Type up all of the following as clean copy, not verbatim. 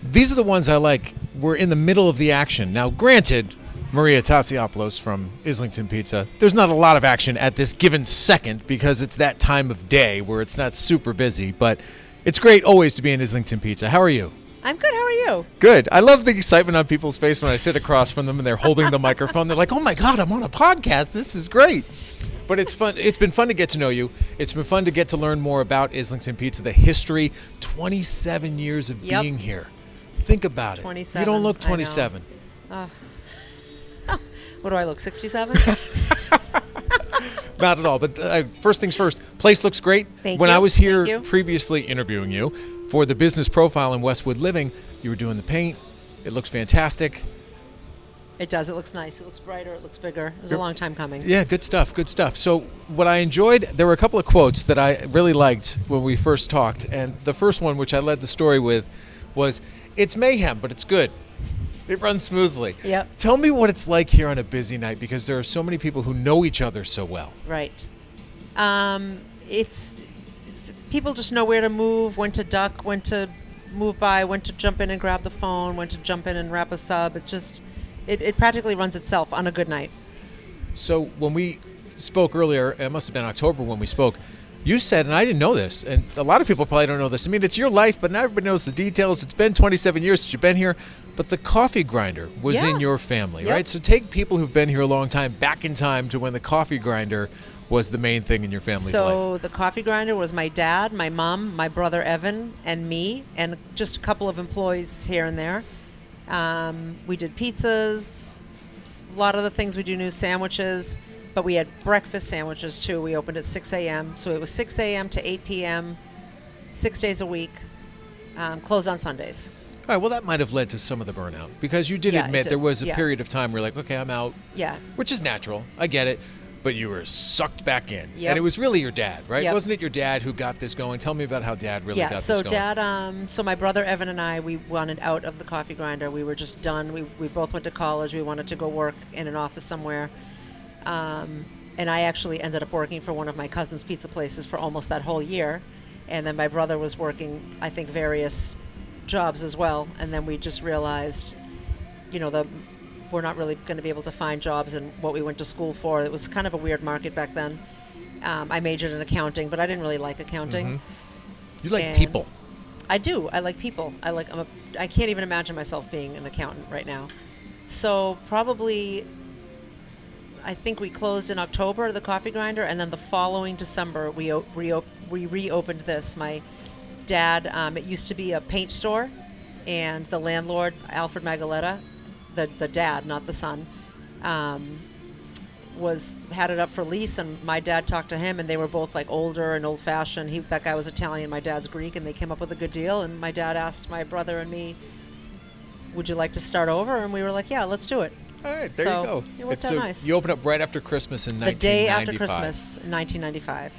These are the ones I like. We're in the middle of the action. Now, granted, Maria Tassiopoulos from Islington Pizza, there's not a lot of action at this given second because it's that time of day where it's not super busy, but it's great always to be in Islington Pizza. How are you? I'm good. How are you? Good. I love the excitement on people's face when I sit across from them and they're holding the microphone. They're like, oh my God, I'm on a podcast. This is great. But it's fun. It's been fun to get to know you. It's been fun to get to learn more about Islington Pizza, the history, 27 years of being here. Think about it. 27. You don't look 27. What do I look, 67? Not at all. But first things first, place looks great. Thank when you. I was here Thank you. previously interviewing you for the business profile in Westwood Living, you were doing the paint. It looks fantastic. It does. It looks nice. It looks brighter. It looks bigger. It was a long time coming. Yeah, good stuff. Good stuff. So what I enjoyed, there were a couple of quotes that I really liked when we first talked. And the first one, which I led the story with, was, it's mayhem, but it's good. It runs smoothly. Yep. Tell me what it's like here on a busy night, because there are so many people who know each other so well. Right. It's people just know where to move, when to duck, when to move by, when to jump in and grab the phone, when to jump in and wrap a sub. It just, it practically runs itself on a good night. So when we spoke earlier, it must have been October when we spoke, you said, and I didn't know this, and a lot of people probably don't know this. I mean, it's your life, but not everybody knows the details. It's been 27 years since you've been here, but the coffee grinder was in your family, Yep. right? So take people who've been here a long time back in time to when the coffee grinder was the main thing in your family's life. So the coffee grinder was my dad, my mom, my brother Evan, and me, and just a couple of employees here and there. We did pizzas, a lot of the things we do, new sandwiches, but we had breakfast sandwiches too. We opened at 6 a.m. So it was 6 a.m. to 8 p.m., 6 days a week, closed on Sundays. All right, well, that might have led to some of the burnout, because you did Yeah, it admit did. there was a Yeah. period of time where you're like, okay, I'm out, Yeah. which is natural. I get it. But you were sucked back in. Yep. And it was really your dad, right? Yep. Wasn't it your dad who got this going? Tell me about how dad really got this going. So my brother Evan and I, we wanted out of the coffee grinder. We were just done. We both went to college. We wanted to go work in an office somewhere. And I actually ended up working for one of my cousin's pizza places for almost that whole year. And then my brother was working, I think, various jobs as well. And then we just realized, we're not really going to be able to find jobs in what we went to school for. It was kind of a weird market back then. I majored in accounting, but I didn't really like accounting. Mm-hmm. You like people. I do. I like people. I can't even imagine myself being an accountant right now. So probably, I think we closed in October, the coffee grinder, and then the following December we reopened this. My dad, it used to be a paint store, and the landlord, Alfred Magaletta, the dad, not the son, had it up for lease, and my dad talked to him, and they were both like older and old-fashioned. That guy was Italian, my dad's Greek, and they came up with a good deal. And my dad asked my brother and me, "Would you like to start over?" And we were like, "Yeah, let's do it." All right, there you go. It worked out nice. You opened up right after Christmas in The 1995. day after Christmas, in 1995.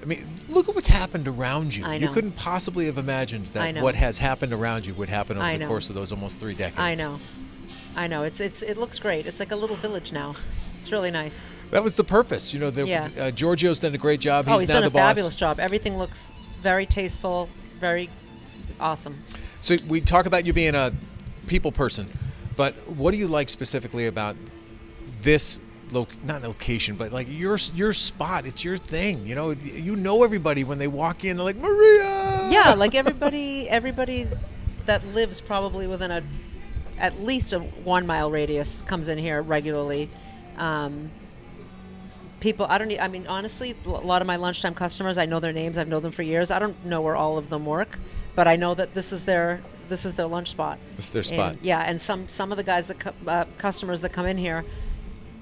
I mean, look at what's happened around you. I You know. couldn't possibly have imagined I that know. what has happened around you would happen over I the know. course of those almost 3 decades. I know. It looks great. It's like a little village now. It's really nice. That was the purpose. Giorgio's done a great job. He's now done the a boss. fabulous job. Everything looks very tasteful, very awesome. So we talk about you being a people person, but what do you like specifically about this not location, but like your spot? It's your thing. You know everybody when they walk in. They're like, Maria. Yeah, like everybody that lives probably within at least a 1 mile radius comes in here regularly. People, honestly, a lot of my lunchtime customers, I know their names. I've known them for years. I don't know where all of them work, but I know that this is their lunch spot. It's their spot. And some of the guys customers that come in here,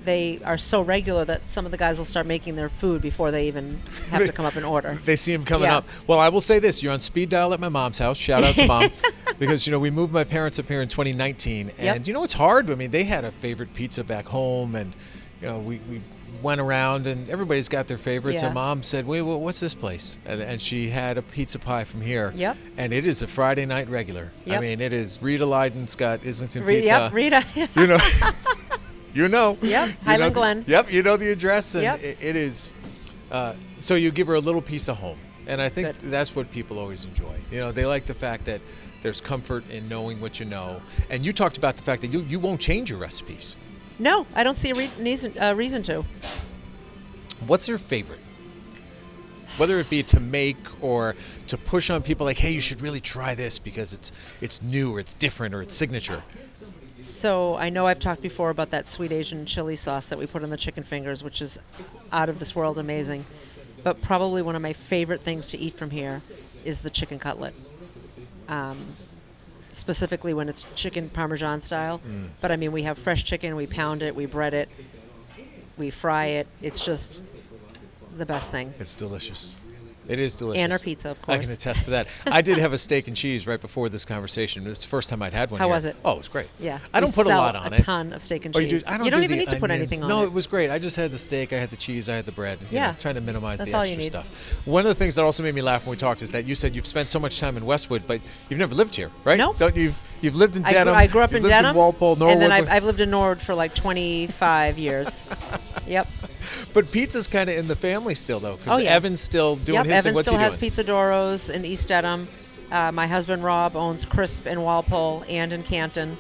they are so regular that some of the guys will start making their food before they even have to come up and order. They see him coming up. Well, I will say this. You're on speed dial at my mom's house. Shout out to Mom. Because, we moved my parents up here in 2019. And, it's hard. I mean, they had a favorite pizza back home. And, we went around and everybody's got their favorites. Yeah. And Mom said, wait, what's this place? And she had a pizza pie from here. Yep. And it is a Friday night regular. Yep. I mean, it is Rita Leyden's got Islington Pizza. Yep, Rita. You know. Yep, Highland Glen. Yep, you know the address. And Yep. it is, so you give her a little piece of home. And I think Good. that's what people always enjoy. They like the fact that there's comfort in knowing what you know. And you talked about the fact that you won't change your recipes. No, I don't see a reason to. What's your favorite? Whether it be to make or to push on people like, hey, you should really try this because it's new or it's different or it's signature. So I know I've talked before about that sweet Asian chili sauce that we put on the chicken fingers, which is out of this world amazing. But probably one of my favorite things to eat from here is the chicken cutlet. Specifically when it's chicken Parmesan style. But I mean, we have fresh chicken, we pound it, we bread it, we fry it. It's just the best thing. It's delicious. It is delicious. And our pizza, of course. I can attest to that. I did have a steak and cheese right before this conversation. It's the first time I'd had one. How here. was it? Oh, it was great. Yeah. I don't put a lot on it. A ton of steak and Oh, cheese. you do? You don't do even the need to put onions. anything on No, it. it was great. I just had the steak, I had the cheese, I had the bread. Yeah. Trying to minimize That's the all extra you need. stuff. One of the things that also made me laugh when we talked is that you said you've spent so much time in Westwood, but you've never lived here, right? No. You've lived in Dedham. I grew up you've in lived Dedham. in Walpole, Norwood. And then I've lived in Norwood for like 25 years. Yep. But pizza's kind of in the family still, though. 'Cause Oh, yeah. Evan's still doing his thing. Evan What's still he has doing? Pizza Doros in East Dedham. My husband Rob owns Crisp in Walpole and in Canton.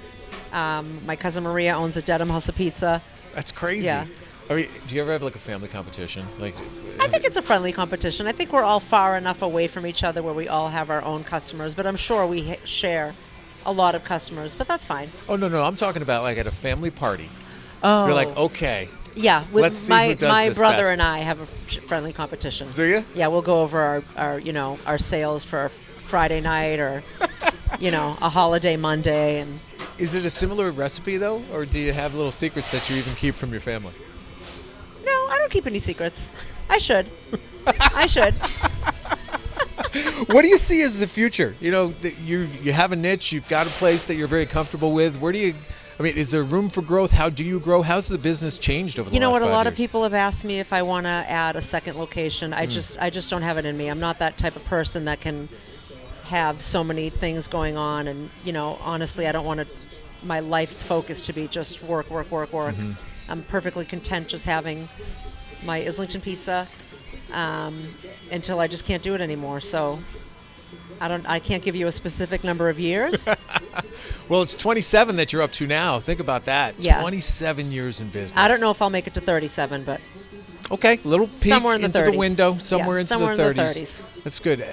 My cousin Maria owns a Dedham House of Pizza. That's crazy. Yeah. I mean, do you ever have like a family competition? Like, I think it's a friendly competition. I think we're all far enough away from each other where we all have our own customers, but I'm sure we share a lot of customers, but that's fine. Oh, no, I'm talking about like at a family party. Oh. You're like, okay. Yeah, Let's see my who does my this brother best. and I have a friendly competition. Do you? Yeah, we'll go over our sales for Friday night or a holiday Monday. And Is it a similar recipe, though? Or do you have little secrets that you even keep from your family? no, I don't keep any secrets. I should. I should. What do you see as the future? You have a niche. You've got a place that you're very comfortable with. Is there room for growth? How do you grow? How's the business changed over the last 5 years? You know what? A lot of people have asked me if I want to add a second location. I just don't have it in me. I'm not that type of person that can have so many things going on. And honestly, I don't want my life's focus to be just work. Mm-hmm. I'm perfectly content just having my Islington Pizza until I just can't do it anymore. So I can't give you a specific number of years. Well, it's 27 that you're up to now. Think about that. Yeah. 27 years in business. I don't know if I'll make it to 37, but Okay, little peek Somewhere in the into 30s. the window, Yeah, somewhere into somewhere the in the 30s. 30s. That's good.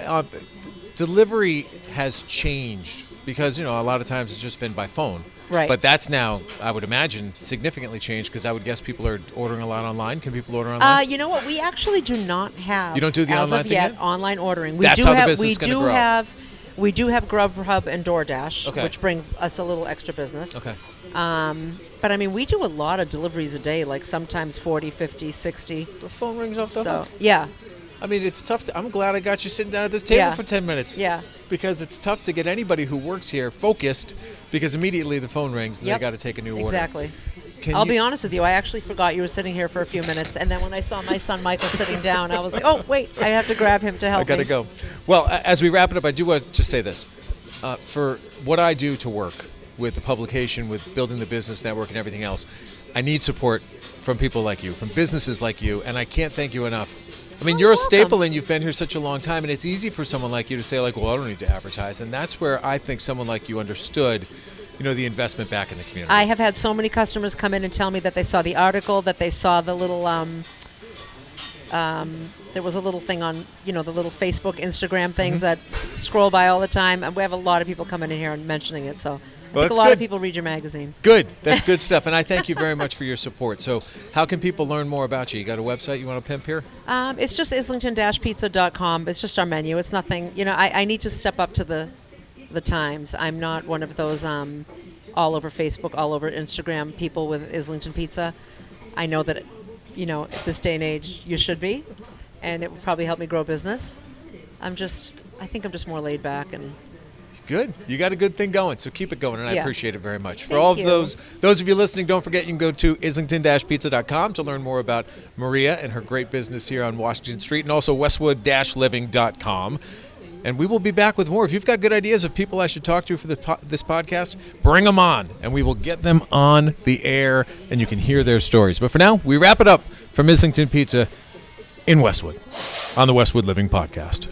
Delivery has changed because, a lot of times it's just been by phone. Right. But that's now, I would imagine, significantly changed because I would guess people are ordering a lot online. Can people order online? You know what? We actually do not have. You don't do the as online of thing yet? yet? Online ordering. We That's do how the have. business We is gonna do grow. have. We do have Grubhub and DoorDash, Okay. which bring us a little extra business. Okay. But I mean, we do a lot of deliveries a day, like sometimes 40, 50, 60. The phone rings off the So hook. yeah, I mean, it's tough. I'm glad I got you sitting down at this table Yeah. for 10 minutes. Yeah. Because it's tough to get anybody who works here focused because immediately the phone rings and Yep. they got to take a new order. exactly. Can I'll you- be honest with you. I actually forgot you were sitting here for a few minutes, and then when I saw my son Michael sitting down, I was like, "Oh, wait! I have to grab him to help I got to me." go. Well, as we wrap it up, I do want to just say this. For what I do to work with the publication, with building the business network and everything else, I need support from people like you, from businesses like you, and I can't thank you enough. I mean, Oh, you're a you're staple welcome. and you've been here such a long time, and it's easy for someone like you to say, like, well, I don't need to advertise. And that's where I think someone like you understood, the investment back in the community. I have had so many customers come in and tell me that they saw the article, that they saw the little, there was a little thing on, the little Facebook, Instagram things that scroll by all the time. And we have a lot of people coming in here and mentioning it. So I think that's a lot good. of people read your magazine. Good. That's good stuff. And I thank you very much for your support. So how can people learn more about you? You got a website you want to pimp here? It's just Islington-pizza.com. It's just our menu. It's nothing, I need to step up to the times. I'm not one of those all over Facebook, all over Instagram people with Islington Pizza. I know that, at this day and age, you should be. And it would probably help me grow business. I think I'm just more laid back and Good. You got a good thing going, so keep it going, and I Yeah. appreciate it very much. For Thank all of you. those of you listening, don't forget you can go to islington-pizza.com to learn more about Maria and her great business here on Washington Street, and also westwood-living.com. And we will be back with more. If you've got good ideas of people I should talk to for this podcast, bring them on, and we will get them on the air, and you can hear their stories. But for now, we wrap it up from Islington Pizza in Westwood. on the Westwood Living Podcast.